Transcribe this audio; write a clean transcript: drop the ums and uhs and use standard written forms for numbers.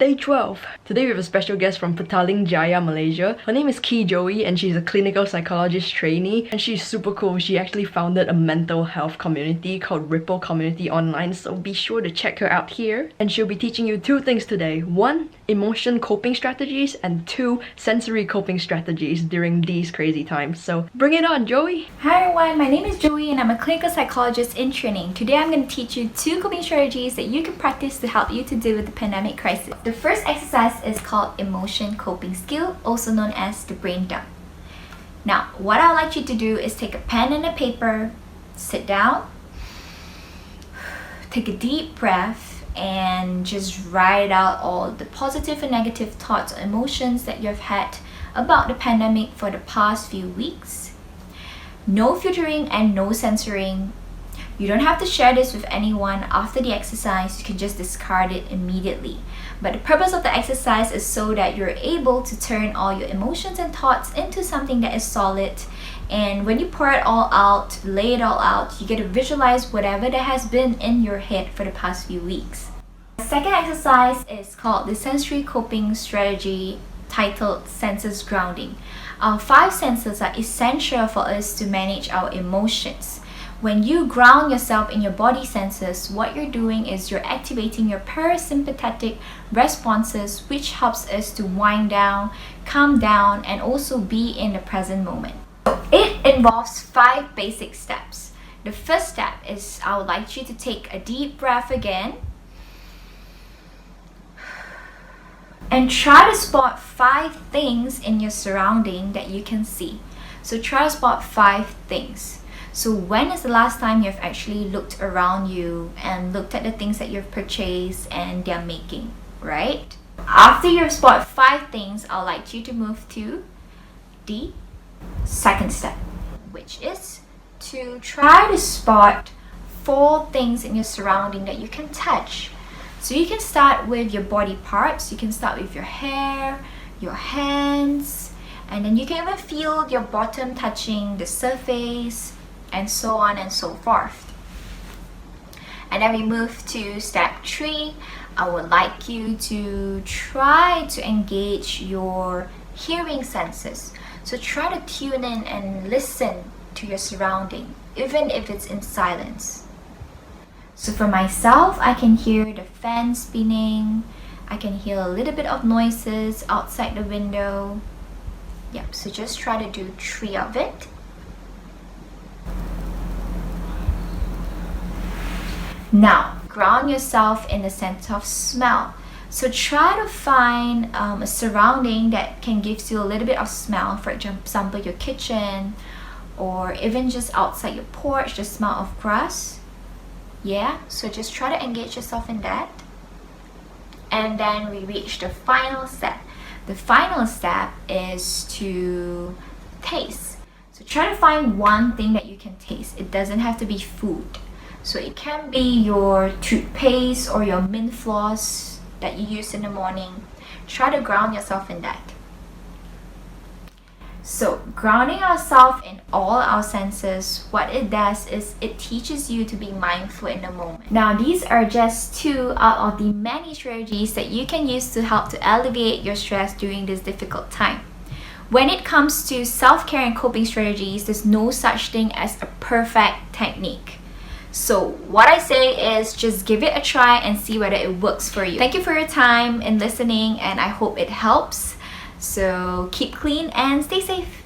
Day 12. Today we have a special guest from Petaling Jaya, Malaysia. Her name is Kee Joey and she's a clinical psychologist trainee and she's super cool. She actually founded a mental health community called Ripple Community Online, so be sure to check her out here. And she'll be teaching you two things today. One, emotion coping strategies, and two, sensory coping strategies during these crazy times. So bring it on, Joey! Hi everyone, my name is Joey and I'm a clinical psychologist in training. Today I'm going to teach you two coping strategies that you can practice to help you to deal with the pandemic crisis. The first exercise is called emotion coping skill, also known as the brain dump. Now, what I would like you to do is take a pen and a paper, sit down, take a deep breath, and just write out all the positive and negative thoughts or emotions that you've had about the pandemic for the past few weeks. No filtering and no censoring. You don't have to share this with anyone after the exercise. You can just discard it immediately. But the purpose of the exercise is so that you're able to turn all your emotions and thoughts into something that is solid. And when you pour it all out, lay it all out, you get to visualize whatever that has been in your head for the past few weeks. The second exercise is called the sensory coping strategy, titled senses grounding. Our five senses are essential for us to manage our emotions. When you ground yourself in your body senses, what you're doing is you're activating your parasympathetic responses, which helps us to wind down, calm down, and also be in the present moment. It involves 5 basic steps. The first step is I would like you to take a deep breath again and try to spot 5 things in your surrounding that you can see. So try to spot 5 things. So when is the last time you've actually looked around you and looked at the things that you've purchased and they're making, right? After you've spotted 5 things, I'd like you to move to the second step, which is to try to spot 4 things in your surrounding that you can touch. So you can start with your body parts. You can start with your hair, your hands, and then you can even feel your bottom touching the surface, and so on and so forth. And then we move to step 3. I would like you to try to engage your hearing senses. So try to tune in and listen to your surrounding, even if it's in silence. So for myself, I can hear the fan spinning. I can hear a little bit of noises outside the window. Yep, so just try to do 3 of it. Now, ground yourself in the sense of smell. So try to find a surrounding that can give you a little bit of smell. For example, your kitchen, or even just outside your porch, the smell of grass. Yeah, so just try to engage yourself in that. And then we reach the final step. The final step is to taste. So try to find one thing that you can taste. It doesn't have to be food. So it can be your toothpaste or your mint floss that you use in the morning. Try to ground yourself in that. So grounding ourselves in all our senses, what it does is it teaches you to be mindful in the moment. Now these are just 2 out of the many strategies that you can use to help to alleviate your stress during this difficult time. When it comes to self-care and coping strategies, there's no such thing as a perfect technique. So what I say is just give it a try and see whether it works for you. Thank you for your time in listening and I hope it helps. So keep clean and stay safe.